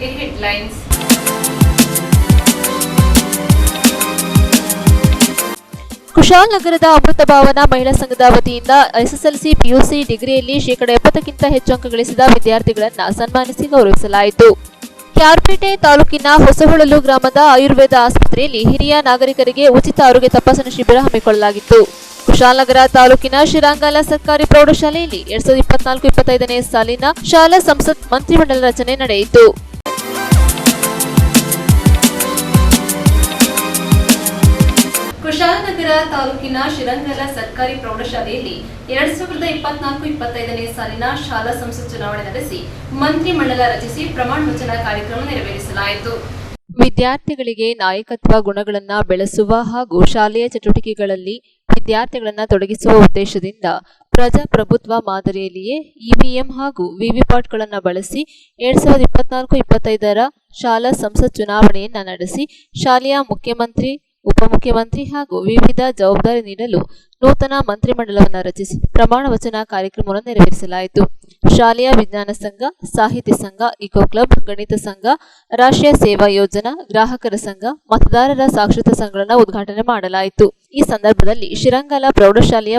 ಮೊದಲಿಗೆ ಹೆಡ್ಲೈನ್ಸ್. ಕುಶಾಲನಗರದ ಅಮೃತ ಭಾವನಾ ಮಹಿಳಾ ಸಂಘದ ವತಿಯಿಂದ ಎಸ್ಎಸ್ಎಲ್ಸಿ ಪಿಯುಸಿ ಡಿಗ್ರಿಯಲ್ಲಿ ಶೇಕಡ 70ಕ್ಕಿಂತ ಹೆಚ್ಚು ಅಂಕ ಗಳಿಸಿದ ವಿದ್ಯಾರ್ಥಿಗಳನ್ನು ಸನ್ಮಾನಿಸಿ ಗೌರವಿಸಲಾಯಿತು. ಕ್ಯಾರ್ಪೇಟೆ ತಾಲೂಕಿನ ಹೊಸಹೊಳಲು ಗ್ರಾಮದ ಆಯುರ್ವೇದ ಆಸ್ಪತ್ರೆಯಲ್ಲಿ ಹಿರಿಯ ನಾಗರಿಕರಿಗೆ ಉಚಿತ ಆರೋಗ್ಯ ತಪಾಸಣಾ ಶಿಬಿರ ಹಮ್ಮಿಕೊಳ್ಳಲಾಗಿತ್ತು. ಕುಶಾಲನಗರ ತಾಲೂಕಿನ ಶಿರಾಂಗಾಲ ಸರ್ಕಾರಿ ಪ್ರೌಢಶಾಲೆಯಲ್ಲಿ 2024-25ನೇ ಸಾಲಿನ ಶಾಲಾ ಸಂಸತ್ ಮಂತ್ರಿಮಂಡಲ ರಚನೆ ನಡೆಯಿತು. ಕುಶಾಲನಗರ ತಾಲೂಕಿನ ಶಿರಂಗಲ ಸರ್ಕಾರಿ ಪ್ರೌಢಶಾಲೆಯಲ್ಲಿ 2024-25ನೇ ಸಾಲಿನ ಶಾಲಾ ಸಂಸತ್ ಚುನಾವಣೆ ನಡೆಸಿ ಮಂತ್ರಿಮಂಡಲ ರಚಿಸಿ ಪ್ರಮಾಣ ವಚನ ಕಾರ್ಯಕ್ರಮ ನೆರವೇರಿಸಲಾಯಿತು. ವಿದ್ಯಾರ್ಥಿಗಳಿಗೆ ನಾಯಕತ್ವ ಗುಣಗಳನ್ನು ಬೆಳೆಸುವ ಹಾಗೂ ಶಾಲೆಯ ಚಟುವಟಿಕೆಗಳಲ್ಲಿ ವಿದ್ಯಾರ್ಥಿಗಳನ್ನು ತೊಡಗಿಸುವ ಉದ್ದೇಶದಿಂದ ಪ್ರಜಾಪ್ರಭುತ್ವ ಮಾದರಿಯಲ್ಲಿಯೇ ಇವಿಎಂ ಹಾಗೂ ವಿವಿಪ್ಯಾಟ್ಗಳನ್ನು ಬಳಸಿ 2024-25ರ ಶಾಲಾ ಸಂಸತ್ ಚುನಾವಣೆಯನ್ನು ನಡೆಸಿ ಶಾಲೆಯ ಮುಖ್ಯಮಂತ್ರಿ, ಉಪಮುಖ್ಯಮಂತ್ರಿ ಹಾಗೂ ವಿವಿಧ ಜವಾಬ್ದಾರಿ ನೀಡಲು ನೂತನ ಮಂತ್ರಿಮಂಡಲವನ್ನು ರಚಿಸಿ ಪ್ರಮಾಣ ವಚನ ಕಾರ್ಯಕ್ರಮವನ್ನು ನೆರವೇರಿಸಲಾಯಿತು. ಶಾಲೆಯ ವಿಜ್ಞಾನ ಸಂಘ, ಸಾಹಿತ್ಯ ಸಂಘ, ಇಕೋ ಕ್ಲಬ್, ಗಣಿತ ಸಂಘ, ರಾಷ್ಟ್ರೀಯ ಸೇವಾ ಯೋಜನಾ, ಗ್ರಾಹಕರ ಸಂಘ, ಮತದಾರರ ಸಾಕ್ಷರತಾ ಸಂಘಗಳನ್ನು ಉದ್ಘಾಟನೆ ಮಾಡಲಾಯಿತು. ಈ ಸಂದರ್ಭದಲ್ಲಿ ಶಿರಂಗಾಲ ಪ್ರೌಢಶಾಲೆಯ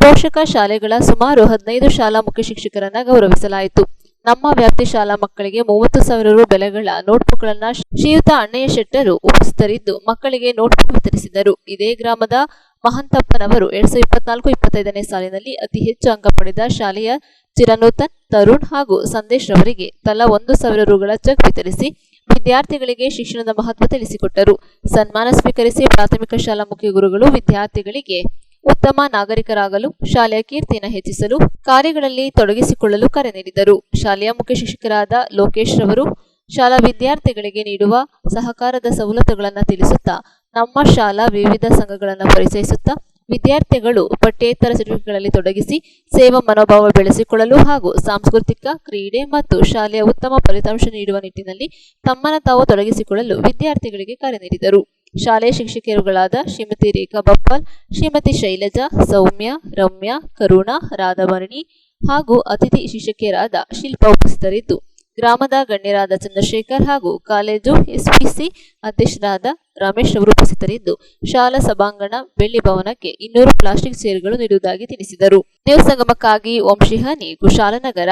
ಪೋಷಕ ಶಾಲೆಗಳ ಸುಮಾರು 15 ಶಾಲಾ ಮುಖ್ಯ ಶಿಕ್ಷಕರನ್ನ ಗೌರವಿಸಲಾಯಿತು. ನಮ್ಮ ವ್ಯಾಪ್ತಿ ಶಾಲಾ ಮಕ್ಕಳಿಗೆ 30,000 ರು ಬೆಲೆಗಳ ನೋಟ್ಬುಕ್ಗಳನ್ನು ಶ್ರೀಯುತ ಅಣ್ಣಯ್ಯ ಶೆಟ್ಟರು ಉಪಸ್ಥಿತರಿದ್ದು ಮಕ್ಕಳಿಗೆ ನೋಟ್ಬುಕ್ ವಿತರಿಸಿದರು. ಇದೇ ಗ್ರಾಮದ ಮಹಂತಪ್ಪನವರು 2024-25ನೇ ಸಾಲಿನಲ್ಲಿ ಅತಿ ಹೆಚ್ಚು ಅಂಕ ಪಡೆದ ಶಾಲೆಯ ಚಿರನೂತನ್, ತರುಣ್ ಹಾಗೂ ಸಂದೇಶ್ ರವರಿಗೆ ತಲಾ 1,000 ರುಗಳ ಚೆಕ್ ವಿತರಿಸಿ ವಿದ್ಯಾರ್ಥಿಗಳಿಗೆ ಶಿಕ್ಷಣದ ಮಹತ್ವ ತಿಳಿಸಿಕೊಟ್ಟರು. ಸನ್ಮಾನ ಸ್ವೀಕರಿಸಿ ಪ್ರಾಥಮಿಕ ಶಾಲಾ ಮುಖ್ಯ ಗುರುಗಳು ವಿದ್ಯಾರ್ಥಿಗಳಿಗೆ ಉತ್ತಮ ನಾಗರಿಕರಾಗಲು, ಶಾಲೆಯ ಕೀರ್ತಿಯನ್ನು ಹೆಚ್ಚಿಸಲು ಕಾರ್ಯಗಳಲ್ಲಿ ತೊಡಗಿಸಿಕೊಳ್ಳಲು ಕರೆ ನೀಡಿದರು. ಶಾಲೆಯ ಮುಖ್ಯ ಶಿಕ್ಷಕರಾದ ಲೋಕೇಶ್ ರವರು ಶಾಲಾ ವಿದ್ಯಾರ್ಥಿಗಳಿಗೆ ನೀಡುವ ಸಹಕಾರದ ಸವಲತ್ತುಗಳನ್ನು ತಿಳಿಸುತ್ತಾ ನಮ್ಮ ಶಾಲಾ ವಿವಿಧ ಸಂಘಗಳನ್ನು ಪರಿಚಯಿಸುತ್ತಾ ವಿದ್ಯಾರ್ಥಿಗಳು ಪಠ್ಯೇತರ ಚಟುವಟಿಕೆಗಳಲ್ಲಿ ತೊಡಗಿಸಿ ಸೇವಾ ಮನೋಭಾವ ಬೆಳೆಸಿಕೊಳ್ಳಲು ಹಾಗೂ ಸಾಂಸ್ಕೃತಿಕ, ಕ್ರೀಡೆ ಮತ್ತು ಶಾಲೆಯ ಉತ್ತಮ ಫಲಿತಾಂಶ ನೀಡುವ ನಿಟ್ಟಿನಲ್ಲಿ ತಮ್ಮನ್ನು ತಾವು ತೊಡಗಿಸಿಕೊಳ್ಳಲು ವಿದ್ಯಾರ್ಥಿಗಳಿಗೆ ಕರೆ ನೀಡಿದರು. ಶಾಲೆಯ ಶಿಕ್ಷಕಿಯರುಗಳಾದ ಶ್ರೀಮತಿ ರೇಖಾ ಬಪ್ಪಲ್, ಶ್ರೀಮತಿ ಶೈಲಜಾ, ಸೌಮ್ಯ, ರಮ್ಯಾ, ಕರುಣಾ, ರಾಧಾಭರಣಿ ಹಾಗೂ ಅತಿಥಿ ಶಿಕ್ಷಕಿಯರಾದ ಶಿಲ್ಪಾ ಉಪಸ್ಥಿತರಿದ್ದು ಗ್ರಾಮದ ಗಣ್ಯರಾದ ಚಂದ್ರಶೇಖರ್ ಹಾಗೂ ಕಾಲೇಜು ಎಸ್ಪಿಸಿ ಅಧ್ಯಕ್ಷರಾದ ರಮೇಶ್ ಅವರು ಉಪಸ್ಥಿತರಿದ್ದು ಶಾಲಾ ಸಭಾಂಗಣ ಬೆಳ್ಳಿ ಭವನಕ್ಕೆ 200 ಪ್ಲಾಸ್ಟಿಕ್ ಚೇರ್ಗಳು ನೀಡುವುದಾಗಿ ತಿಳಿಸಿದರು. ನ್ಯೂಸ್ ಸಂಗಮಕ್ಕಾಗಿ ವಂಶಿಹಾನಿ, ಕುಶಾಲನಗರ.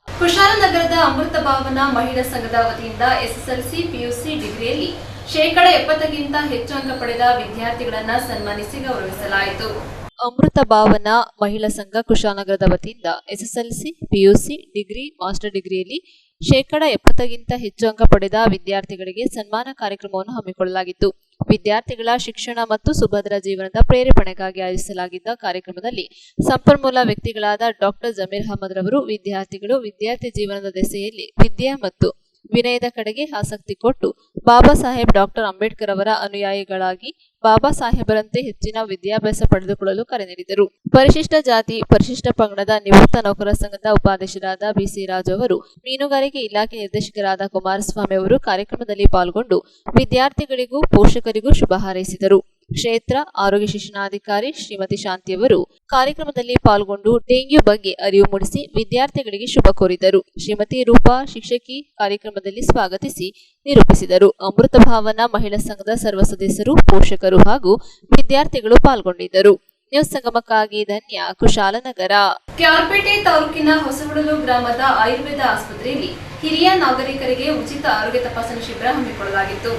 ಕುಶಾಲನಗರದ ಅಮೃತ ಭಾವನಾ ಮಹಿಳಾ ಸಂಘದ ವತಿಯಿಂದ ಎಸ್ಎಸ್ಎಲ್ಸಿ ಪಿಯುಸಿ ಡಿಗ್ರಿಯಲ್ಲಿ ಶೇಕಡ 70ಕ್ಕಿಂತ ಹೆಚ್ಚು ಅಂಕ ಪಡೆದ ವಿದ್ಯಾರ್ಥಿಗಳನ್ನು ಸನ್ಮಾನಿಸಿ ಗೌರವಿಸಲಾಯಿತು. ಅಮೃತ ಭಾವನಾ ಮಹಿಳಾ ಸಂಘ ಕುಶಾಲನಗರದ ವತಿಯಿಂದ ಎಸ್ಎಸ್ಎಲ್ಸಿ, ಪಿಯುಸಿ, ಡಿಗ್ರಿ, ಮಾಸ್ಟರ್ ಡಿಗ್ರಿಯಲ್ಲಿ ಶೇಕಡ 70ಕ್ಕಿಂತ ಹೆಚ್ಚು ಅಂಕ ಪಡೆದ ವಿದ್ಯಾರ್ಥಿಗಳಿಗೆ ಸನ್ಮಾನ ಕಾರ್ಯಕ್ರಮವನ್ನು ಹಮ್ಮಿಕೊಳ್ಳಲಾಗಿತ್ತು. ವಿದ್ಯಾರ್ಥಿಗಳ ಶಿಕ್ಷಣ ಮತ್ತು ಸುಭದ್ರ ಜೀವನದ ಪ್ರೇರೇಪಣೆಗಾಗಿ ಆಯೋಜಿಸಲಾಗಿದ್ದ ಕಾರ್ಯಕ್ರಮದಲ್ಲಿ ಸಂಪನ್ಮೂಲ ವ್ಯಕ್ತಿಗಳಾದ ಡಾಕ್ಟರ್ ಜಮೀರ್ ಅಹಮದ್ ರವರು ವಿದ್ಯಾರ್ಥಿಗಳು ವಿದ್ಯಾರ್ಥಿ ಜೀವನದ ದೆಸೆಯಲ್ಲಿ ವಿದ್ಯೆ ಮತ್ತು ವಿನಯದ ಕಡೆಗೆ ಆಸಕ್ತಿ ಕೊಟ್ಟು ಬಾಬಾ ಸಾಹೇಬ್ ಡಾಕ್ಟರ್ ಅಂಬೇಡ್ಕರ್ ಅವರ ಅನುಯಾಯಿಗಳಾಗಿ ಬಾಬಾ ಸಾಹೇಬರಂತೆ ಹೆಚ್ಚಿನ ವಿದ್ಯಾಭ್ಯಾಸ ಪಡೆದುಕೊಳ್ಳಲು ಕರೆ ನೀಡಿದರು. ಪರಿಶಿಷ್ಟ ಜಾತಿ, ಪರಿಶಿಷ್ಟ ಪಂಗಡದ ನಿವೃತ್ತ ನೌಕರರ ಸಂಘದ ಉಪಾಧ್ಯಕ್ಷರಾದ ಬಿಸಿ ರಾಜು ಅವರು, ಮೀನುಗಾರಿಕೆ ಇಲಾಖೆ ನಿರ್ದೇಶಕರಾದ ಕುಮಾರಸ್ವಾಮಿ ಅವರು ಕಾರ್ಯಕ್ರಮದಲ್ಲಿ ಪಾಲ್ಗೊಂಡು ವಿದ್ಯಾರ್ಥಿಗಳಿಗೂ ಪೋಷಕರಿಗೂ ಶುಭ ಹಾರೈಸಿದರು. ಕ್ಷೇತ್ರ ಆರೋಗ್ಯ ಶಿಕ್ಷಣಾಧಿಕಾರಿ ಶ್ರೀಮತಿ ಶಾಂತಿಯವರು ಕಾರ್ಯಕ್ರಮದಲ್ಲಿ ಪಾಲ್ಗೊಂಡು ಡೆಂಗ್ಯೂ ಬಗ್ಗೆ ಅರಿವು ಮೂಡಿಸಿ ವಿದ್ಯಾರ್ಥಿಗಳಿಗೆ ಶುಭ ಕೋರಿದರು. ಶ್ರೀಮತಿ ರೂಪಾ ಶಿಕ್ಷಕಿ ಕಾರ್ಯಕ್ರಮದಲ್ಲಿ ಸ್ವಾಗತಿಸಿ ನಿರೂಪಿಸಿದರು. ಅಮೃತ ಭಾವನಾ ಮಹಿಳಾ ಸಂಘದ ಸರ್ವ ಸದಸ್ಯರು, ಪೋಷಕರು ಹಾಗೂ ವಿದ್ಯಾರ್ಥಿಗಳು ಪಾಲ್ಗೊಂಡಿದ್ದರು. ನ್ಯೂಸ್ ಸಂಗಮಕ್ಕಾಗಿ ಧನ್ಯ, ಕುಶಾಲನಗರ. ಕ್ಯಾರ್ಪೇಟೆ ತಾಲೂಕಿನ ಹೊಸಹೊಳಲು ಗ್ರಾಮದ ಆಯುರ್ವೇದ ಆಸ್ಪತ್ರೆಯಲ್ಲಿ ಹಿರಿಯ ನಾಗರಿಕರಿಗೆ ಉಚಿತ ಆರೋಗ್ಯ ತಪಾಸಣಾ ಶಿಬಿರ ಹಮ್ಮಿಕೊಳ್ಳಲಾಗಿತ್ತು.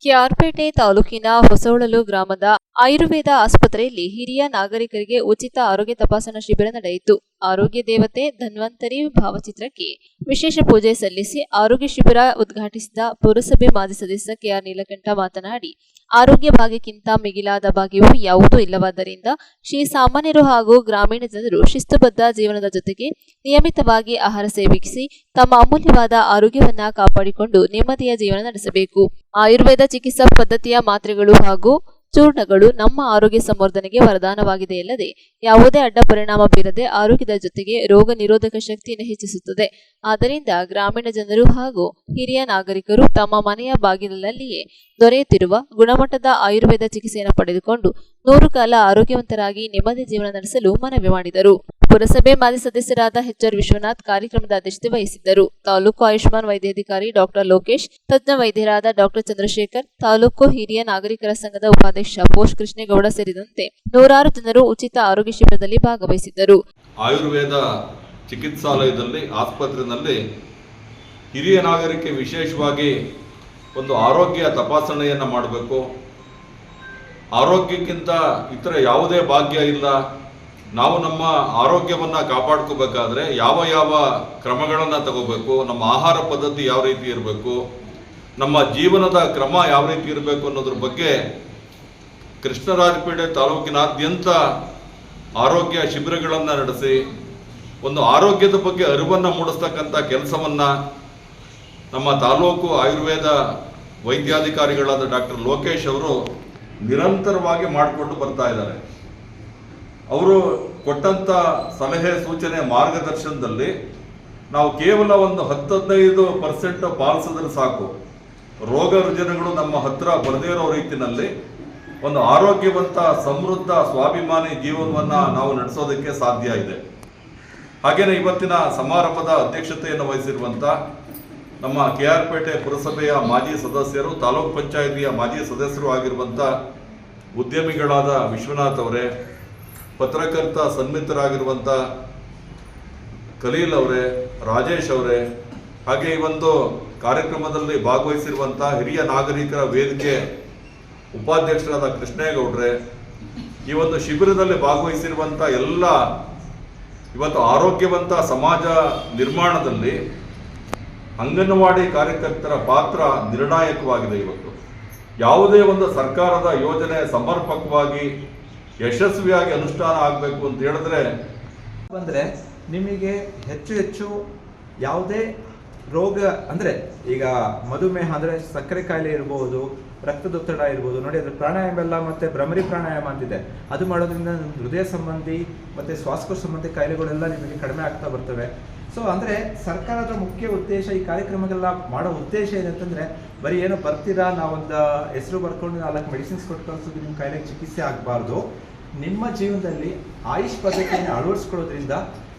ಕ್ಯಾರ್ಪೇಟೆ ತಾಲೂಕಿನ ಹೊಸಹೊಳಲು ಗ್ರಾಮದ ಆಯುರ್ವೇದ ಆಸ್ಪತ್ರೆಯಲ್ಲಿ ಹಿರಿಯ ನಾಗರಿಕರಿಗೆ ಉಚಿತ ಆರೋಗ್ಯ ತಪಾಸಣಾ ಶಿಬಿರ ನಡೆಯಿತು. ಆರೋಗ್ಯ ದೇವತೆ ಧನ್ವಂತರಿ ಭಾವಚಿತ್ರಕ್ಕೆ ವಿಶೇಷ ಪೂಜೆ ಸಲ್ಲಿಸಿ ಆರೋಗ್ಯ ಶಿಬಿರ ಉದ್ಘಾಟಿಸಿದ ಪುರಸಭೆ ಮಾಜಿ ಸದಸ್ಯ ಕೆಆರ್ ನೀಲಕಂಠ ಮಾತನಾಡಿ, ಆರೋಗ್ಯ ಭಾಗ್ಯಕ್ಕಿಂತ ಮಿಗಿಲಾದ ಭಾಗ್ಯವೂ ಯಾವುದೂ ಇಲ್ಲವಾದ್ದರಿಂದ ಶ್ರೀ ಸಾಮಾನ್ಯರು ಹಾಗೂ ಗ್ರಾಮೀಣ ಜನರು ಶಿಸ್ತುಬದ್ಧ ಜೀವನದ ಜೊತೆಗೆ ನಿಯಮಿತವಾಗಿ ಆಹಾರ ಸೇವಿಸಿ ತಮ್ಮ ಅಮೂಲ್ಯವಾದ ಆರೋಗ್ಯವನ್ನ ಕಾಪಾಡಿಕೊಂಡು ನೆಮ್ಮದಿಯ ಜೀವನ ನಡೆಸಬೇಕು. ಆಯುರ್ವೇದ ಚಿಕಿತ್ಸಾ ಪದ್ಧತಿಯ ಮಾತ್ರೆಗಳು ಹಾಗೂ ಚೂರ್ಣಗಳು ನಮ್ಮ ಆರೋಗ್ಯ ಸಂವರ್ಧನೆಗೆ ವರದಾನವಾಗಿದೆಯಲ್ಲದೆ ಯಾವುದೇ ಅಡ್ಡ ಪರಿಣಾಮ ಬೀರದೆ ಆರೋಗ್ಯದ ಜೊತೆಗೆ ರೋಗ ನಿರೋಧಕ ಶಕ್ತಿಯನ್ನು ಹೆಚ್ಚಿಸುತ್ತದೆ. ಆದ್ದರಿಂದ ಗ್ರಾಮೀಣ ಜನರು ಹಾಗೂ ಹಿರಿಯ ನಾಗರಿಕರು ತಮ್ಮ ಮನೆಯ ಬಾಗಿಲಲ್ಲಿಯೇ ದೊರೆಯುತ್ತಿರುವ ಗುಣಮಟ್ಟದ ಆಯುರ್ವೇದ ಚಿಕಿತ್ಸೆಯನ್ನು ಪಡೆದುಕೊಂಡು 100 ಕಾಲ ಆರೋಗ್ಯವಂತರಾಗಿ ನೆಮ್ಮದಿ ಜೀವನ ನಡೆಸಲು ಮನವಿ ಮಾಡಿದರು. ಪುರಸಭೆ ಮಾಜಿ ಸದಸ್ಯರಾದ ಎಚ್ಆರ್ ವಿಶ್ವನಾಥ್ ಕಾರ್ಯಕ್ರಮದ ಅಧ್ಯಕ್ಷತೆ ವಹಿಸಿದ್ದರು. ತಾಲೂಕು ಆಯುಷ್ಮಾನ್ ವೈದ್ಯಾಧಿಕಾರಿ ಡಾಕ್ಟರ್ ಲೋಕೇಶ್, ತಜ್ಞ ವೈದ್ಯರಾದ ಡಾಕ್ಟರ್ ಚಂದ್ರಶೇಖರ್, ತಾಲೂಕು ಹಿರಿಯ ನಾಗರಿಕರ ಸಂಘದ ಉಪಾಧ್ಯಕ್ಷ ಪೋಷ್ ಕೃಷ್ಣೇಗೌಡ ಸೇರಿದಂತೆ ನೂರಾರು ಜನರು ಉಚಿತ ಆರೋಗ್ಯ ಶಿಬಿರದಲ್ಲಿ ಭಾಗವಹಿಸಿದ್ದರು. ಆಯುರ್ವೇದ ಚಿಕಿತ್ಸಾಲಯದಲ್ಲಿ ಆಸ್ಪತ್ರೆಯಲ್ಲಿ ಹಿರಿಯ ನಾಗರಿಕ ವಿಶೇಷವಾಗಿ ಒಂದು ಆರೋಗ್ಯ ತಪಾಸಣೆಯನ್ನು ಮಾಡಬೇಕು. ಆರೋಗ್ಯಕ್ಕಿಂತ ಇತರ ಯಾವುದೇ ಭಾಗ್ಯ ಇಲ್ಲ. ನಾವು ನಮ್ಮ ಆರೋಗ್ಯವನ್ನು ಕಾಪಾಡ್ಕೋಬೇಕಾದ್ರೆ ಯಾವ ಕ್ರಮಗಳನ್ನು ತಗೋಬೇಕು, ನಮ್ಮ ಆಹಾರ ಪದ್ಧತಿ ಯಾವ ರೀತಿ ಇರಬೇಕು, ನಮ್ಮ ಜೀವನದ ಕ್ರಮ ಯಾವ ರೀತಿ ಇರಬೇಕು ಅನ್ನೋದ್ರ ಬಗ್ಗೆ ಕೃಷ್ಣರಾಜಪೇಟೆ ತಾಲೂಕಿನಾದ್ಯಂತ ಆರೋಗ್ಯ ಶಿಬಿರಗಳನ್ನು ನಡೆಸಿ ಒಂದು ಆರೋಗ್ಯದ ಬಗ್ಗೆ ಅರಿವನ್ನು ಮೂಡಿಸ್ತಕ್ಕಂಥ ಕೆಲಸವನ್ನು ನಮ್ಮ ತಾಲೂಕು ಆಯುರ್ವೇದ ವೈದ್ಯಾಧಿಕಾರಿಗಳಾದ ಡಾಕ್ಟರ್ ಲೋಕೇಶ್ ಅವರು ನಿರಂತರವಾಗಿ ಮಾಡಿಕೊಂಡು ಬರ್ತಾ ಇದ್ದಾರೆ. ಅವರು ಕೊಟ್ಟಂಥ ಸಲಹೆ ಸೂಚನೆ ಮಾರ್ಗದರ್ಶನದಲ್ಲಿ ನಾವು ಕೇವಲ ಒಂದು 10-15% ಪಾಲಿಸಿದ್ರೆ ಸಾಕು, ರೋಗ ರುಜಿನಗಳು ನಮ್ಮ ಹತ್ರ ಬರದೇ ಇರೋ ರೀತಿಯಲ್ಲಿ ಒಂದು ಆರೋಗ್ಯವಂತ ಸಮೃದ್ಧ ಸ್ವಾಭಿಮಾನಿ ಜೀವನವನ್ನು ನಾವು ನಡೆಸೋದಕ್ಕೆ ಸಾಧ್ಯ ಇದೆ. ಹಾಗೇನೆ ಇವತ್ತಿನ ಸಮಾರಂಭದ ಅಧ್ಯಕ್ಷತೆಯನ್ನು ವಹಿಸಿರುವಂಥ ನಮ್ಮ KR ಪೇಟೆ ಪುರಸಭೆಯ ಮಾಜಿ ಸದಸ್ಯರು, ತಾಲೂಕ್ ಪಂಚಾಯಿತಿಯ ಮಾಜಿ ಸದಸ್ಯರು ಆಗಿರುವಂಥ ಉದ್ಯಮಿಗಳಾದ ವಿಶ್ವನಾಥ್ ಅವರೇ, ಪತ್ರಕರ್ತ ಸನ್ಮಿತರಾಗಿರುವಂಥ ಖಲೀಲ್ ಅವರೇ, ರಾಜೇಶ್ ಅವರೇ, ಹಾಗೆ ಈ ಒಂದು ಕಾರ್ಯಕ್ರಮದಲ್ಲಿ ಭಾಗವಹಿಸಿರುವಂಥ ಹಿರಿಯ ನಾಗರಿಕರ ವೇದಿಕೆ ಉಪಾಧ್ಯಕ್ಷರಾದ ಕೃಷ್ಣೇಗೌಡ್ರೆ, ಈ ಒಂದು ಶಿಬಿರದಲ್ಲಿ ಭಾಗವಹಿಸಿರುವಂಥ ಎಲ್ಲ ಇವತ್ತು ಆರೋಗ್ಯವಂತ ಸಮಾಜ ನಿರ್ಮಾಣದಲ್ಲಿ ಅಂಗನವಾಡಿ ಕಾರ್ಯಕರ್ತರ ಪಾತ್ರ ನಿರ್ಣಾಯಕವಾಗಿದೆ. ಇವತ್ತು ಯಾವುದೇ ಒಂದು ಸರ್ಕಾರದ ಯೋಜನೆ ಸಮರ್ಪಕವಾಗಿ ಯಶಸ್ವಿಯಾಗಿ ಅನುಷ್ಠಾನ ಆಗಬೇಕು ಅಂತ ಹೇಳಿದ್ರೆ ಅಂದರೆ ನಿಮಗೆ ಹೆಚ್ಚು ಯಾವುದೇ ರೋಗ ಅಂದರೆ ಈಗ ಮಧುಮೇಹ ಅಂದರೆ ಸಕ್ಕರೆ ಕಾಯಿಲೆ ಇರ್ಬೋದು, ರಕ್ತದೊತ್ತಡ ಇರ್ಬೋದು, ನೋಡಿ ಅದ್ರ ಪ್ರಾಣಾಯಾಮ ಎಲ್ಲ ಮತ್ತು ಭ್ರಮರಿ ಪ್ರಾಣಾಯಾಮ ಅಂತಿದೆ. ಅದು ಮಾಡೋದ್ರಿಂದ ಹೃದಯ ಸಂಬಂಧಿ ಮತ್ತು ಶ್ವಾಸಕೋಶ ಸಂಬಂಧಿ ಕಾಯಿಲೆಗಳೆಲ್ಲ ನಿಮಗೆ ಕಡಿಮೆ ಆಗ್ತಾ ಬರ್ತವೆ. ಸೊ ಅಂದರೆ ಸರ್ಕಾರದ ಮುಖ್ಯ ಉದ್ದೇಶ ಈ ಕಾರ್ಯಕ್ರಮಗೆಲ್ಲ ಮಾಡೋ ಉದ್ದೇಶ ಏನಂತಂದರೆ ಬರೀ ಏನೋ ಬರ್ತೀರಾ, ನಾವೊಂದು ಹೆಸರು ಬರ್ಕೊಂಡು 4 ಮೆಡಿಸಿನ್ಸ್ ಕೊಟ್ಟು ಕಳಿಸೋದು ನಿಮ್ಮ ಕಾಯಿಲೆಗೆ ಚಿಕಿತ್ಸೆ ಆಗಬಾರ್ದು. ನಿಮ್ಮ ಜೀವನದಲ್ಲಿ ಆಯುಷ್ ಪದ್ಧತಿಯನ್ನು ಅಳವಡಿಸ್ಕೊಳ್ಳೋದ್ರಿಂದ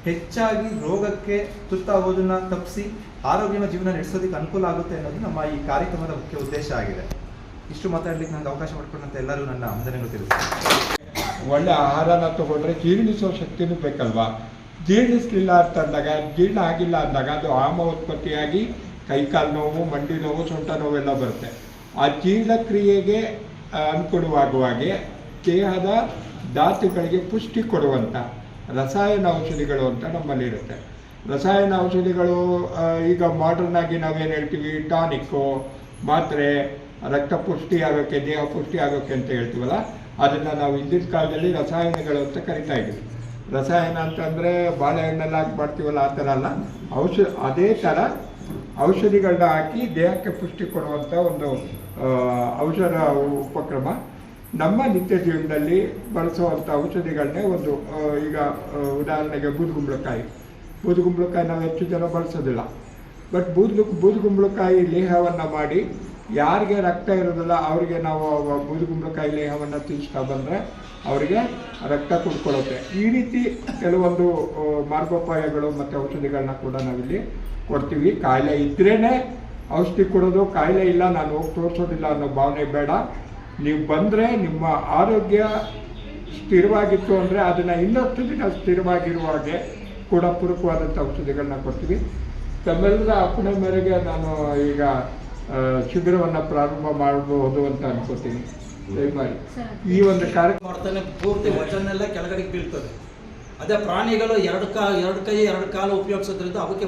ಹೆಚ್ಚಾಗಿ ರೋಗಕ್ಕೆ ತುತ್ತಾಗೋದನ್ನ ತಪ್ಪಿಸಿ ಆರೋಗ್ಯಮ ಜೀವನ ನಡೆಸೋದಕ್ಕೆ ಅನುಕೂಲ ಆಗುತ್ತೆ ಅನ್ನೋದು ನಮ್ಮ ಈ ಕಾರ್ಯಕ್ರಮದ ಮುಖ್ಯ ಉದ್ದೇಶ ಆಗಿದೆ. ಇಷ್ಟು ಮಾತಾಡ್ಲಿಕ್ಕೆ ನನಗೆ ಅವಕಾಶ ಮಾಡಿಕೊಂಡಂತ ಎಲ್ಲರೂ ನನ್ನ ವಂದನೆಗಳು ತಿಳಿಸ್ತೀನಿ. ಒಳ್ಳೆ ಆಹಾರನ ತಗೊಂಡ್ರೆ ಜೀರ್ಣಿಸೋ ಶಕ್ತಿನೂ ಬೇಕಲ್ವಾ? ಜೀರ್ಣಿಸ್ಲಿಲ್ಲ ಅಂತಂದಾಗ, ಜೀರ್ಣ ಆಗಿಲ್ಲ ಅಂದಾಗ ಅದು ಆಮ ಉತ್ಪತ್ತಿಯಾಗಿ ಕೈಕಾಲು ನೋವು, ಮಂಡಿ ನೋವು, ಸೊಂಟ ನೋವೆಲ್ಲ ಬರುತ್ತೆ. ಆ ಜೀರ್ಣಕ್ರಿಯೆಗೆ ಅನುಕೂಲವಾಗುವಾಗೆ ದೇಹದ ಧಾತುಗಳಿಗೆ ಪುಷ್ಟಿ ಕೊಡುವಂಥ ರಸಾಯನ ಔಷಧಿಗಳು ಅಂತ ನಮ್ಮಲ್ಲಿರುತ್ತೆ. ರಸಾಯನ ಔಷಧಿಗಳು ಈಗ ಮಾಡರ್ನ್ ಆಗಿ ನಾವೇನು ಹೇಳ್ತೀವಿ, ಟಾನಿಕ್ಕು, ಮಾತ್ರೆ, ರಕ್ತ ಪುಷ್ಟಿ ಆಗೋಕ್ಕೆ, ದೇಹ ಪುಷ್ಟಿ ಆಗೋಕ್ಕೆ ಅಂತ ಹೇಳ್ತೀವಲ್ಲ, ಅದನ್ನು ನಾವು ಹಿಂದಿನ ಕಾಲದಲ್ಲಿ ರಸಾಯನಗಳು ಅಂತ ಕರಿತಾ ಇದ್ದೀವಿ. ರಸಾಯನ ಅಂತಂದರೆ ಬಾಳೆಹಣ್ಣೆಲ್ಲ ಹಾಕಿ ಮಾಡ್ತೀವಲ್ಲ, ಆ ಥರ ಅಲ್ಲ, ಅದೇ ಥರ ಔಷಧಿಗಳನ್ನ ಹಾಕಿ ದೇಹಕ್ಕೆ ಪುಷ್ಟಿ ಕೊಡುವಂಥ ಒಂದು ಔಷಧ ಉಪಕ್ರಮ ನಮ್ಮ ನಿತ್ಯ ಜೀವನದಲ್ಲಿ ಬಳಸುವಂಥ ಔಷಧಿಗಳನ್ನೇ ಒಂದು ಈಗ ಉದಾಹರಣೆಗೆ ಬೂದುಗುಂಬಳಕಾಯಿ ನಾವು ಹೆಚ್ಚು ಜನ ಬಳಸೋದಿಲ್ಲ. ಬಟ್ ಬೂದುಗುಂಬಳಕಾಯಿ ಲೇಹವನ್ನು ಮಾಡಿ ಯಾರಿಗೆ ರಕ್ತ ಇರೋದಿಲ್ಲ ಅವರಿಗೆ ನಾವು ಬೂದುಗುಂಬಳಕಾಯಿ ಲೇಹವನ್ನು ತಿನ್ನಿಸ್ತಾ ಬಂದರೆ ಅವರಿಗೆ ರಕ್ತ ಕುಡ್ಕೊಳ್ಳುತ್ತೆ. ಈ ರೀತಿ ಕೆಲವೊಂದು ಮಾರ್ಗೋಪಾಯಗಳು ಮತ್ತು ಔಷಧಿಗಳನ್ನ ಕೂಡ ನಾವಿಲ್ಲಿ ಕೊಡ್ತೀವಿ. ಕಾಯಿಲೆ ಇದ್ರೇ ಔಷಧಿ ಕೊಡೋದು, ಕಾಯಿಲೆ ಇಲ್ಲ ನಾನು ಹೋಗಿ ತೋರಿಸೋದಿಲ್ಲ ಅನ್ನೋ ಭಾವನೆ ಬೇಡ. ನೀವು ಬಂದರೆ ನಿಮ್ಮ ಆರೋಗ್ಯ ಸ್ಥಿರವಾಗಿತ್ತು ಅಂದರೆ ಅದನ್ನು ಇನ್ನಷ್ಟು ದಿನ ಸ್ಥಿರವಾಗಿರುವ ಹಾಗೆ ಕೂಡ ಪೂರಕವಾದಂಥ ಔಷಧಿಗಳನ್ನ ಕೊಡ್ತೀವಿ. ತಮ್ಮೆಲ್ಲರ ಅಪ್ಪಣೆ ಮೇರೆಗೆ ನಾನು ಈಗ ಶಿಬಿರವನ್ನು ಪ್ರಾರಂಭ ಮಾಡಬಹುದು ಅಂತ ಅನ್ಕೋತೀನಿ. ದಯಮಾಡಿ ಈ ಒಂದು ಕಾರ್ಯಕ್ರಮ ಮಾಡ್ತಾನೆ ಪೂರ್ತಿ ವಜನೆಲ್ಲ ಕೆಳಗಡೆಗೆ ಬೀಳ್ತದೆ. ಅದೇ ಪ್ರಾಣಿಗಳು ಎರಡು ಕೈ ಎರಡು ಕಾಲು ಉಪಯೋಗಿಸೋದ್ರಿಂದ ಅವಕ್ಕೆ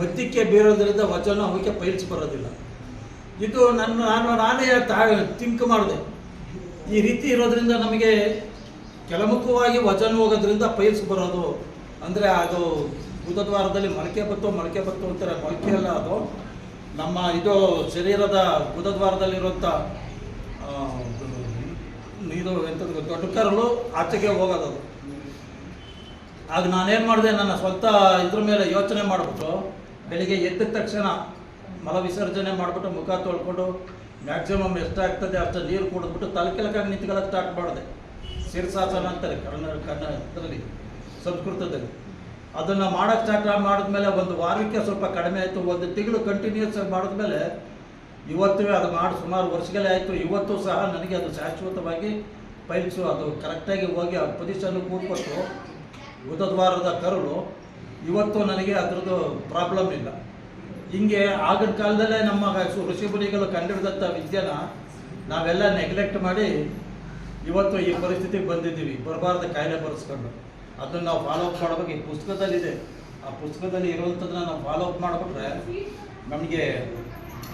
ಮಧ್ಯಕ್ಕೆ ಬೀರೋದ್ರಿಂದ ವಜನ ಅವಕ್ಕೆ ಪೈಲ್ಸ್ ಬರೋದಿಲ್ಲ. ಇದು ನಾನೇ ಥಿಂಕ್ ಮಾಡಿದೆ. ಈ ರೀತಿ ಇರೋದ್ರಿಂದ ನಮಗೆ ಕೆಳಮುಖವಾಗಿ ವಜನ ಹೋಗೋದ್ರಿಂದ ಪೈಲ್ಸ್ ಬರೋದು ಅಂದರೆ ಅದು ಗುದದ್ವಾರದಲ್ಲಿ ಮೊಳಕೆ ಬತ್ತು ಅಂತಾರೆ. ಮೊಳಕೆ ಅಲ್ಲ, ಅದು ನಮ್ಮ ಇದು ಶರೀರದ ಗುದದ್ವಾರದಲ್ಲಿರುವಂಥ ಇದು ಎಂಥದ್ದು ದೊಡ್ಡ ಕರಲು ಆಚೆಗೆ ಹೋಗೋದು. ಆಗ ನಾನೇನು ಮಾಡಿದೆ, ನನ್ನ ಸ್ವಂತ ಇದ್ರ ಮೇಲೆ ಯೋಚನೆ ಮಾಡಿಬಿಟ್ಟು ಬೆಳಿಗ್ಗೆ ಎದ್ದ ತಕ್ಷಣ ಮಲ ವಿಸರ್ಜನೆ ಮಾಡಿಬಿಟ್ಟು ಮುಖ ತೊಳ್ಕೊಂಡು ಮ್ಯಾಕ್ಸಿಮಮ್ ಎಷ್ಟಾಗ್ತದೆ ಅಷ್ಟು ನೀರು ಕುಡಿದ್ಬಿಟ್ಟು ತಲೆ ಕೆಳಕಾಗಿ ನಿಂತ್ಕೊಳ್ಳೋಕೆ ಸ್ಟಾರ್ಟ್ ಮಾಡಿದೆ. ಶೀರ್ಷಾಸನ ಅಂತಾರೆ ಕನ್ನಡದಲ್ಲಿ. ಸೊ ಸಂಸ್ಕೃತದಲ್ಲಿ. ಅದನ್ನು ಮಾಡೋಕ್ಕೆ ಸ್ಟಾರ್ಟ್ ಮಾಡಿದ್ಮೇಲೆ ಒಂದು ವಾರಕ್ಕೆ ಸ್ವಲ್ಪ ಕಡಿಮೆ ಆಯಿತು, ಒಂದು ತಿಂಗಳು ಕಂಟಿನ್ಯೂಸ್ ಆಗಿ ಮಾಡಿದ್ಮೇಲೆ ಇವತ್ತು ಅದು ಮಾಡಿ ಸುಮಾರು ವರ್ಷಗಳೇ ಆಯಿತು. ಇವತ್ತು ಸಹ ನನಗೆ ಅದು ಶಾಶ್ವತವಾಗಿ ಪೈಲ್ಸು ಅದು ಕರೆಕ್ಟಾಗಿ ಹೋಗಿ ಆ ಪೊಸಿಷನ್ನು ಕೂತ್ಕೊಟ್ಟು ಗುದದ್ವಾರದ ಕರುಳು ಇವತ್ತು ನನಗೆ ಅದರದ್ದು ಪ್ರಾಬ್ಲಮ್ ಇಲ್ಲ. ಹಿಂಗೆ ಆಗಿನ ಕಾಲದಲ್ಲೇ ನಮ್ಮ ಋಷಿಮುನಿಗಳು ಕಂಡಿಡಿದಂಥ ವಿದ್ಯೆನ ನಾವೆಲ್ಲ ನೆಗ್ಲೆಕ್ಟ್ ಮಾಡಿ ಇವತ್ತು ಈ ಪರಿಸ್ಥಿತಿಗೆ ಬಂದಿದ್ದೀವಿ, ಬರಬಾರ್ದ ಕಾಯಿಲೆ ಬರೆಸ್ಕೊಂಡು. ಅದನ್ನು ನಾವು ಫಾಲೋ ಅಪ್ ಮಾಡಬೇಕು. ಈ ಪುಸ್ತಕದಲ್ಲಿದೆ, ಆ ಪುಸ್ತಕದಲ್ಲಿ ಇರುವಂಥದ್ದನ್ನ ನಾವು ಫಾಲೋ ಅಪ್ ಮಾಡಿಬಿಟ್ರೆ ನಮಗೆ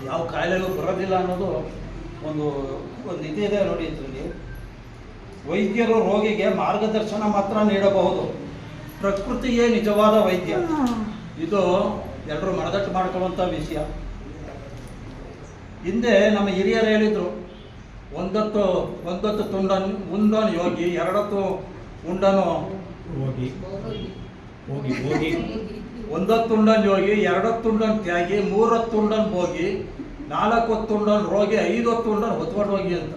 ಯಾವ ಕಾಯಿಲೆಗಳು ಬರೋದಿಲ್ಲ ಅನ್ನೋದು ಒಂದು ಇದಿದೆ ನೋಡಿ. ಇದರಲ್ಲಿ ವೈದ್ಯರು ರೋಗಿಗೆ ಮಾರ್ಗದರ್ಶನ ಮಾತ್ರ ನೀಡಬಹುದು, ಪ್ರಕೃತಿಯೇ ನಿಜವಾದ ವೈದ್ಯ. ಇದು ಎಲ್ಲರೂ ಮನದಟ್ಟು ಮಾಡ್ಕೊಳ್ಳುವಂಥ ವಿಷಯ. ಹಿಂದೆ ನಮ್ಮ ಹಿರಿಯರು ಹೇಳಿದರು, ಒಂದೊತ್ತು ತುಂಡನ್ ಉಂಡನು ಯೋಗಿ, ಎರಡೊತ್ತು ಉಂಡನು ಹೋಗಿ ಒಂದೊತ್ತುಂಡನ್ ಯೋಗಿ, ಎರಡೊತ್ತುಂಡನ್ ತ್ಯಾಗಿ, ಮೂರೊತ್ತುಂಡನ್ ಭೋಗಿ, ನಾಲ್ಕೊತ್ತುಂಡನ್ ರೋಗಿ, ಐದೊತ್ತುಂಡನ್ ಹೊತ್ಕೊಂಡು ಹೋಗಿ ಅಂತ.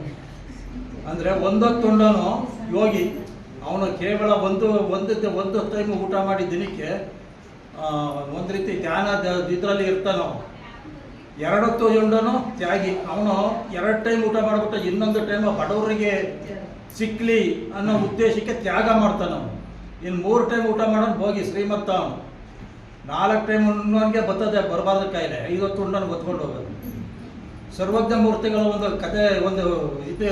ಅಂದರೆ ಒಂದೊತ್ತುಂಡನು ಯೋಗಿ, ಅವನು ಕೇವಲ ಒಂದು ಟೈಮ್ ಊಟ ಮಾಡಿ ದಿನಕ್ಕೆ ಒಂದು ರೀತಿ ಧ್ಯಾನ ಇದರಲ್ಲಿ ಇರ್ತಾನೋ. ಎರಡೊತ್ತು ಉಂಡನು ತ್ಯಾಗಿ, ಅವನು 2 ಟೈಮ್ ಊಟ ಮಾಡಿಬಿಟ್ಟು ಇನ್ನೊಂದು ಟೈಮ್ ಬಡವರಿಗೆ ಸಿಕ್ಲಿ ಅನ್ನೋ ಉದ್ದೇಶಕ್ಕೆ ತ್ಯಾಗ ಮಾಡ್ತಾನೆ. ಇನ್ನು 3 ಟೈಮ್ ಊಟ ಮಾಡೋನು ಹೋಗಿ ಶ್ರೀಮಂತ. ಅವನು 4 ಟೈಮ್ ಉಣ್ಣೋನ್ಗೆ ಬರ್ತದೆ ಬರಬಾರ್ದ ಕಾಯಿಲೆ, 5 ಹೊತ್ತು ಉಂಡನು ಹೊತ್ಕೊಂಡು ಹೋಗೋದು. ಸರ್ವಜ್ಞ ಮೂರ್ತಿಗಳ ಒಂದು ಕತೆ, ಒಂದು ಇದು.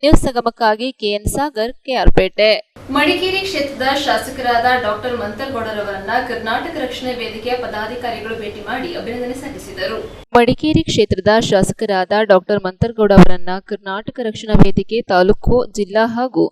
ನ್ಯೂಸ್ ಸಂಗಮಕ್ಕಾಗಿ ಕೆಎನ್ ಸಾಗರ್, ಕೆಆರ್ಪೇಟೆ. ಮಡಿಕೇರಿ ಕ್ಷೇತ್ರದ ಶಾಸಕರಾದ ಡಾಕ್ಟರ್ ಮಂತರ್ಗೌಡರವರನ್ನ ಕರ್ನಾಟಕ ರಕ್ಷಣಾ ವೇದಿಕೆಯ ಪದಾಧಿಕಾರಿಗಳು ಭೇಟಿ ಮಾಡಿ ಅಭಿನಂದನೆ ಸಲ್ಲಿಸಿದರು. ಮಡಿಕೇರಿ ಕ್ಷೇತ್ರದ ಶಾಸಕರಾದ ಡಾಕ್ಟರ್ ಮಂತರ್ಗೌಡ ಅವರನ್ನ ಕರ್ನಾಟಕ ರಕ್ಷಣಾ ವೇದಿಕೆ ತಾಲೂಕು, ಜಿಲ್ಲಾ ಹಾಗೂ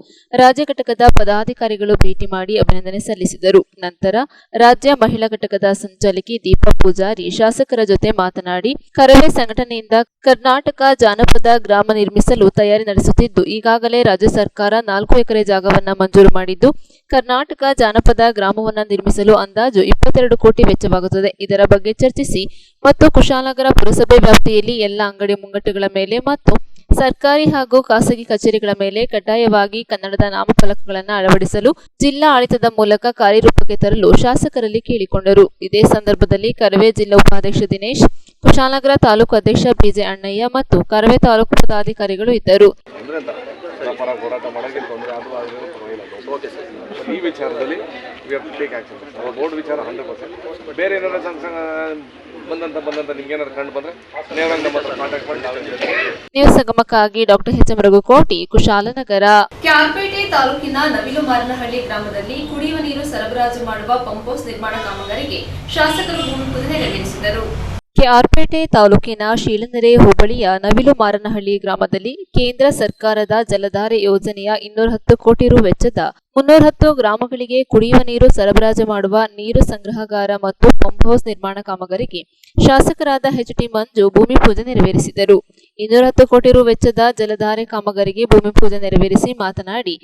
ರಾಜ್ಯ ಘಟಕದ ಪದಾಧಿಕಾರಿಗಳು ಭೇಟಿ ಮಾಡಿ ಅಭಿನಂದನೆ ಸಲ್ಲಿಸಿದರು. ನಂತರ ರಾಜ್ಯ ಮಹಿಳಾ ಘಟಕದ ಸಂಚಾಲಕಿ ದೀಪಾ ಪೂಜಾರಿ ಶಾಸಕರ ಜೊತೆ ಮಾತನಾಡಿ, ಕರವೇ ಸಂಘಟನೆಯಿಂದ ಕರ್ನಾಟಕ ಜಾನಪದ ಗ್ರಾಮ ನಿರ್ಮಿಸಲು ತಯಾರಿ ನಡೆಸುತ್ತಿದ್ದು, ಈಗಾಗಲೇ ರಾಜ್ಯ ಸರ್ಕಾರ 4 ಎಕರೆ ಜಾಗವನ್ನ ಮಂಜೂರು ಮಾಡಿದ್ದು, ಕರ್ನಾಟಕ ಜಾನಪದ ಗ್ರಾಮವನ್ನ ನಿರ್ಮಿಸಲು ಅಂದಾಜು 22 ಕೋಟಿ ವೆಚ್ಚವಾಗುತ್ತದೆ. ಇದರ ಬಗ್ಗೆ ಚರ್ಚಿಸಿ ಮತ್ತು ಕುಶಾಲನಗರ ಪುರಸಭೆ ವ್ಯಾಪ್ತಿಯಲ್ಲಿ ಎಲ್ಲ ಅಂಗಡಿ ಮುಂಗಟ್ಟುಗಳ ಮೇಲೆ ಮತ್ತು ಸರ್ಕಾರಿ ಹಾಗೂ ಖಾಸಗಿ ಕಚೇರಿಗಳ ಮೇಲೆ ಕಡ್ಡಾಯವಾಗಿ ಕನ್ನಡದ ನಾಮಫಲಕಗಳನ್ನು ಅಳವಡಿಸಲು ಜಿಲ್ಲಾ ಆಡಳಿತದ ಮೂಲಕ ಕಾರ್ಯರೂಪಕ್ಕೆ ತರಲು ಶಾಸಕರಲ್ಲಿ ಕೇಳಿಕೊಂಡರು. ಇದೇ ಸಂದರ್ಭದಲ್ಲಿ ಕರವೇ ಜಿಲ್ಲಾ ಉಪಾಧ್ಯಕ್ಷ ದಿನೇಶ್, ಕುಶಾಲನಗರ ತಾಲೂಕು ಅಧ್ಯಕ್ಷ ಬಿಜೆ ಅಣ್ಣಯ್ಯ ಮತ್ತು ಕರವೇ ತಾಲೂಕು ಪದಾಧಿಕಾರಿಗಳು ಇದ್ದರು. ಈ ವಿಚಾರದಲ್ಲಿ ಬೋರ್ಡ್ ವಿಚಾರ 100%. ಬೇರೆ ಏನಾದ್ರು ಬಂದಂತ ನಿಮ್ಗೆ ಏನಾದ್ರು ಕಂಡು ಬಂದ್ರೆ ನೇರವಾಗಿ ನಮ್ಮ ಹತ್ರ ಕಾಂಟ್ಯಾಕ್ಟ್ ಮಾಡಿ ನಾವು ನ್ಯೂಸ್ ಸಂಗಮಕ್ಕಾಗಿ doctor H M Raghukoti, Kushalanagar. KR Pete ತಾಲೂಕಿನ ನವಿಲುಮಾರನಹಳ್ಳಿ ಗ್ರಾಮದಲ್ಲಿ ಕುಡಿಯುವ ನೀರು ಸರಬರಾಜು ಮಾಡುವ ಪಂಪ್ ಹೌಸ್ ನಿರ್ಮಾಣ ಕಾಮಗಾರಿಗೆ ಶಾಸಕರು ಭೂಮಿ ಪೂಜೆ ನೆರವೇರಿಸಿದರು. ಕೆಆರ್ಪೇಟೆ ತಾಲೂಕಿನ ಶೀಲನೆರೆ ಹೋಬಳಿಯ ನವಿಲುಮಾರನಹಳ್ಳಿ ಗ್ರಾಮದಲ್ಲಿ ಕೇಂದ್ರ ಸರ್ಕಾರದ ಜಲಧಾರೆ ಯೋಜನೆಯ 210 ಕೋಟಿ ರು ವೆಚ್ಚದ 310 ಗ್ರಾಮಗಳಿಗೆ ಕುಡಿಯುವ ನೀರು ಸರಬರಾಜು ಮಾಡುವ ನೀರು ಸಂಗ್ರಹಗಾರ ಮತ್ತು ಪಂಪ್ ಹೌಸ್ ನಿರ್ಮಾಣ ಕಾಮಗಾರಿಗೆ ಶಾಸಕರಾದ ಎಚ್.ಟಿ. ಮಂಜು ಭೂಮಿ ಪೂಜೆ ನೆರವೇರಿಸಿದರು. 210 ಕೋಟಿ ರು ವೆಚ್ಚದ ಜಲಧಾರೆ ಕಾಮಗಾರಿಗೆ ಭೂಮಿ ಪೂಜೆ ನೆರವೇರಿಸಿ ಮಾತನಾಡಿ,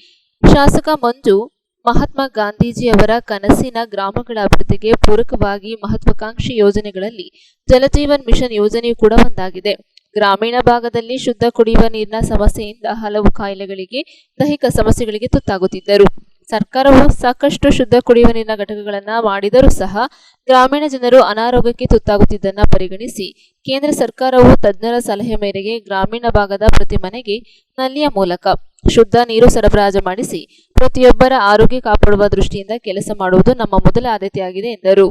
ಶಾಸಕ ಮಂಜು ಮಹಾತ್ಮ ಗಾಂಧೀಜಿಯವರ ಕನಸಿನ ಗ್ರಾಮಗಳ ಅಭಿವೃದ್ಧಿಗೆ ಪೂರಕವಾಗಿ ಮಹತ್ವಾಕಾಂಕ್ಷಿ ಯೋಜನೆಗಳಲ್ಲಿ ಜಲಜೀವನ್ ಮಿಷನ್ ಯೋಜನೆಯೂ ಕೂಡ ಒಂದಾಗಿದೆ. ಗ್ರಾಮೀಣ ಭಾಗದಲ್ಲಿ ಶುದ್ಧ ಕುಡಿಯುವ ನೀರಿನ ಸಮಸ್ಯೆಯಿಂದ ಹಲವು ಕಾಯಿಲೆಗಳಿಗೆ, ದೈಹಿಕ ಸಮಸ್ಯೆಗಳಿಗೆ ತುತ್ತಾಗುತ್ತಿದ್ದರು. ಸರ್ಕಾರವು ಸಾಕಷ್ಟು ಶುದ್ಧ ಕುಡಿಯುವ ನೀರಿನ ಘಟಕಗಳನ್ನು ಮಾಡಿದರೂ ಸಹ ಗ್ರಾಮೀಣ ಜನರು ಅನಾರೋಗ್ಯಕ್ಕೆ ತುತ್ತಾಗುತ್ತಿದ್ದನ್ನು ಪರಿಗಣಿಸಿ ಕೇಂದ್ರ ಸರ್ಕಾರವು ತಜ್ಞರ ಸಲಹೆ ಮೇರೆಗೆ ಗ್ರಾಮೀಣ ಭಾಗದ ಪ್ರತಿ ಮನೆಗೆ ನಲ್ಲಿಯ ಮೂಲಕ ಶುದ್ಧ ನೀರು ಸರಬರಾಜು ಮಾಡಿಸಿ ಪ್ರತಿಯೊಬ್ಬರ ಆರೋಗ್ಯ ಕಾಪಾಡುವ ದೃಷ್ಟಿಯಿಂದ ಕೆಲಸ ಮಾಡುವುದು ನಮ್ಮ ಮೊದಲ ಆದ್ಯತೆಯಾಗಿದೆ ಎಂದರು.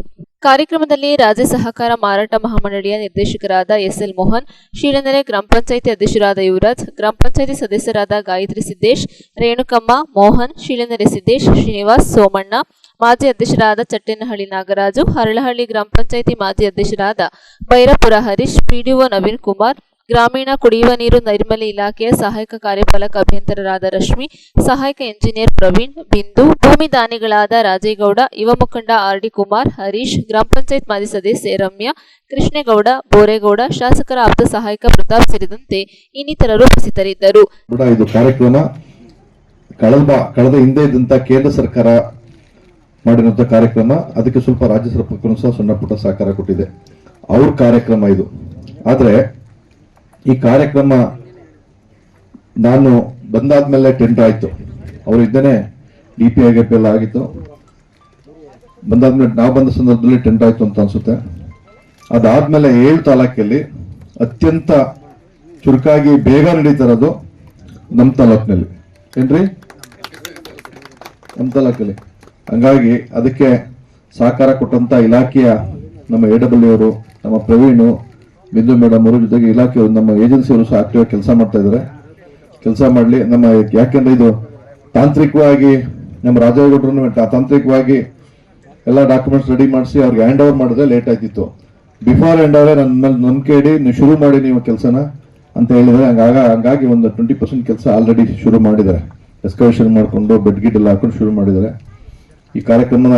ಕಾರ್ಯಕ್ರಮದಲ್ಲಿ ರಾಜ್ಯ ಸಹಕಾರ ಮಾರಾಟ ಮಹಾಮಂಡಳಿಯ ನಿರ್ದೇಶಕರಾದ ಎಸ್ಎಲ್ ಮೋಹನ್, ಶೀಲನೆರೆ ಗ್ರಾಮ ಪಂಚಾಯಿತಿ ಅಧ್ಯಕ್ಷರಾದ ಯುವರಾಜ್, ಗ್ರಾಮ ಪಂಚಾಯಿತಿ ಸದಸ್ಯರಾದ ಗಾಯತ್ರಿ ಸಿದ್ದೇಶ್, ರೇಣುಕಮ್ಮ, ಮೋಹನ್, ಶೀಲನೆರೆ ಸಿದ್ದೇಶ್, ಶ್ರೀನಿವಾಸ್, ಸೋಮಣ್ಣ, ಮಾಜಿ ಅಧ್ಯಕ್ಷರಾದ ಚಟ್ಟೆನಹಳ್ಳಿ ನಾಗರಾಜು, ಹರಳಹಳ್ಳಿ ಗ್ರಾಮ ಪಂಚಾಯಿತಿ ಮಾಜಿ ಅಧ್ಯಕ್ಷರಾದ ಬೈರಪುರ ಹರೀಶ್, ಪಿಡಿಒ ನವೀನ್ ಕುಮಾರ್, ಗ್ರಾಮೀಣ ಕುಡಿಯುವ ನೀರು ನೈರ್ಮಲ್ಯ ಇಲಾಖೆಯ ಸಹಾಯಕ ಕಾರ್ಯಪಾಲಕ ಅಭಿಯಂತರರಾದ ರಶ್ಮಿ, ಸಹಾಯಕ ಎಂಜಿನಿಯರ್ ಪ್ರವೀಣ್, ಬಿಂದು, ಭೂಮಿ ದಾನಿಗಳಾದ ರಾಜೇಗೌಡ, ಯುವ ಮುಖಂಡ ಆರ್.ಡಿ. ಕುಮಾರ್, ಹರೀಶ್, ಗ್ರಾಮ ಪಂಚಾಯತ್ ಮಾಜಿ ಸದಸ್ಯೆ ರಮ್ಯಾ, ಕೃಷ್ಣೇಗೌಡ, ಬೋರೇಗೌಡ, ಶಾಸಕರ ಆಪ್ತ ಸಹಾಯಕ ಪ್ರತಾಪ್ ಸೇರಿದಂತೆ ಇನ್ನಿತರರು ಉಪಸ್ಥಿತರಿದ್ದರು. ಇದು ಕಾರ್ಯಕ್ರಮ ಕಳೆದ ಹಿಂದೆ ಇದ್ದಂತ ಕೇಂದ್ರ ಸರ್ಕಾರ ಮಾಡಿರುವಂತಹ ಕಾರ್ಯಕ್ರಮ, ಅದಕ್ಕೆ ಸ್ವಲ್ಪ ರಾಜ್ಯ ಸರ್ಕಾರಕ್ಕೂ ಸಹ ಸಣ್ಣ ಪುಟ್ಟ ಸಹಕಾರ ಕೊಟ್ಟಿದೆ. ಅವ್ರ ಕಾರ್ಯಕ್ರಮ ಇದು. ಆದ್ರೆ ಈ ಕಾರ್ಯಕ್ರಮ ನಾನು ಬಂದಾದ್ಮೇಲೆ ಟೆಂಡರ್ ಆಯ್ತು. ಅವರು ಇದ್ದೇನೆ DPIGP ಎಲ್ಲ ಆಗಿತ್ತು. ಬಂದಾದ್ಮೇಲೆ ನಾವು ಬಂದ ಸಂದರ್ಭದಲ್ಲಿ ಟೆಂಡರ್ ಆಯ್ತು ಅಂತ ಅನ್ಸುತ್ತೆ. ಅದಾದ್ಮೇಲೆ 7 ತಾಲೂಕಲ್ಲಿ ಅತ್ಯಂತ ಚುರುಕಾಗಿ ಬೇಗ ನಡೀತಾ ಇರೋದು ನಮ್ಮ ತಾಲೂಕಿನಲ್ಲಿ. ಏನ್ರಿ? ನಮ್ಮ ತಾಲೂಕಲ್ಲಿ. ಹಂಗಾಗಿ ಅದಕ್ಕೆ ಸಹಕಾರ ಕೊಟ್ಟಂತ ಇಲಾಖೆಯ ನಮ್ಮ AW ಅವರು, ನಮ್ಮ ಪ್ರವೀಣು, ಬಿಂದು ಮೇಡಮ್ ಅವರು, ಜೊತೆಗೆ ಇಲಾಖೆಯವರು, ನಮ್ಮ ಏಜೆನ್ಸಿಯವರು ಸಹ ಆಕ್ಟಿವ್ ಆಗಿ ಕೆಲಸ ಮಾಡ್ತಾ ಇದ್ದಾರೆ. ಕೆಲಸ ಮಾಡಲಿ. ನಮ್ಮ ಯಾಕೆಂದ್ರೆ ಇದು ತಾಂತ್ರಿಕವಾಗಿ ನಮ್ಮ ರಾಜೇಗೌಡರನ್ನು ತಾಂತ್ರಿಕವಾಗಿ ಎಲ್ಲ ಡಾಕ್ಯುಮೆಂಟ್ಸ್ ರೆಡಿ ಮಾಡಿಸಿ ಅವ್ರಿಗೆ ಹ್ಯಾಂಡ್ ಓವರ್ ಮಾಡಿದ್ರೆ ಲೇಟ್ ಆಯ್ತಿತ್ತು. ಬಿಫೋರ್ ಹ್ಯಾಂಡ್ ಓವರ್ ನನ್ನ ಮೇಲೆ ನಂಬಿಕೆ ಇಡಿ, ನೀವು ಶುರು ಮಾಡಿ ನೀವು ಕೆಲಸನ ಅಂತ ಹೇಳಿದರೆ ಹಂಗಾಗಿ ಒಂದು 20% ಕೆಲಸ ಆಲ್ರೆಡಿ ಶುರು ಮಾಡಿದ್ದಾರೆ. ಎಸ್ಕವೇಷನ್ ಮಾಡಿಕೊಂಡು ಬೆಡ್ ಗಿಡ್ ಎಲ್ಲ ಹಾಕೊಂಡು ಶುರು ಮಾಡಿದ್ದಾರೆ. ಈ ಕಾರ್ಯಕ್ರಮದ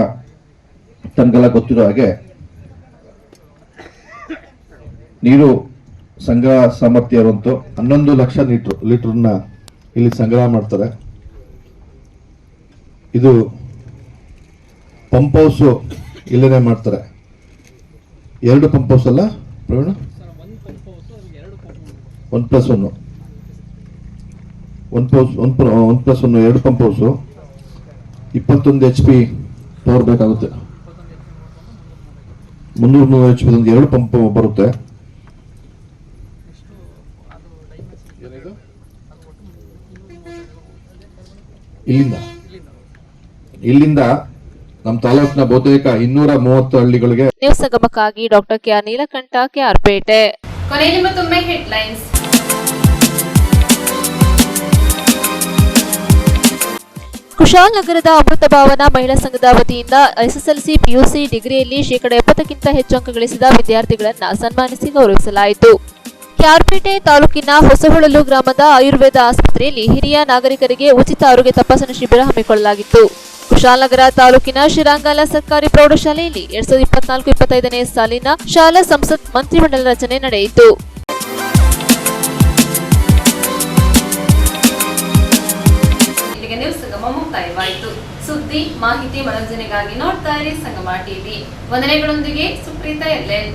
ತನಗೆಲ್ಲ ಗೊತ್ತಿರೋ ಹಾಗೆ ನೀರು ಸಂಗ್ರಹ ಸಾಮರ್ಥ್ಯ ಇರುವಂತೂ 11 ಲಕ್ಷ ಲೀಟರ್ನ ಇಲ್ಲಿ ಸಂಗ್ರಹ ಮಾಡ್ತಾರೆ. ಇದು ಪಂಪ್ ಹೌಸ್ ಇಲ್ಲೇ ಮಾಡ್ತಾರೆ. 2 ಪಂಪ್ ಹೌಸ್ ಅಲ್ಲ Praveena? 1+1 2 pump house 21 HP power ಬೇಕಾಗುತ್ತೆ. 300 HP 2 ಪಂಪ್ ಬರುತ್ತೆ. ಇಲ್ಲಿಂದ ನಮ್ಮ ತಾಲೂಕಿನ ಬಹುತೇಕ 230 ಹಳ್ಳಿಗಳಿಗೆ. ನ್ಯೂಸ್ ಸಂಗಮಕ್ಕಾಗಿ ಡಾಕ್ಟರ್ KR ನೀಲಕಂಠ, KR-ಪೇಟೆ. ಕೊನೆಯಲ್ಲಿ ಮತ್ತೊಮ್ಮೆ ಹೆಡ್ಲೈನ್ಸ್. ಕುಶಾಲನಗರದ ಅಮೃತ ಭಾವನಾ ಮಹಿಳಾ ಸಂಘದ ವತಿಯಿಂದ SSLC PUC ಡಿಗ್ರಿಯಲ್ಲಿ 70%ಕ್ಕಿಂತ ಹೆಚ್ಚು ಅಂಕ ಗಳಿಸಿದ ವಿದ್ಯಾರ್ಥಿಗಳನ್ನು ಸನ್ಮಾನಿಸಿ ಗೌರವಿಸಲಾಯಿತು. KR-ಪೇಟೆ ತಾಲೂಕಿನ ಹೊಸಹೊಳಲು ಗ್ರಾಮದ ಆಯುರ್ವೇದ ಆಸ್ಪತ್ರೆಯಲ್ಲಿ ಹಿರಿಯ ನಾಗರಿಕರಿಗೆ ಉಚಿತ ಆರೋಗ್ಯ ತಪಾಸಣಾ ಶಿಬಿರ ಹಮ್ಮಿಕೊಳ್ಳಲಾಗಿತ್ತು. ಕುಶಾಲನಗರ ತಾಲೂಕಿನ ಶಿರಾಂಗಾಲ ಸರ್ಕಾರಿ ಪ್ರೌಢಶಾಲೆಯಲ್ಲಿ 2024-25ನೇ ಸಾಲಿನ ಶಾಲಾ ಸಂಸತ್ ಮಂತ್ರಿಮಂಡಲ ರಚನೆ ನಡೆಯಿತು. ಇಲ್ಲಿಗೆ ನ್ಯೂಸ್ ಸಂಗಮ ಮುಕ್ತಾಯವಾಯಿತು. ಸುದ್ದಿ, ಮಾಹಿತಿ, ಮನೋರಂಜನೆಗಾಗಿ ನೋಡ್ತಾ ಇರಿ ಸಂಗಮ ಟಿವಿ. ವಂದನೆಗಳೊಂದಿಗೆ ಸುಪ್ರೀತಾ ಎಲ್ಲೆನ್.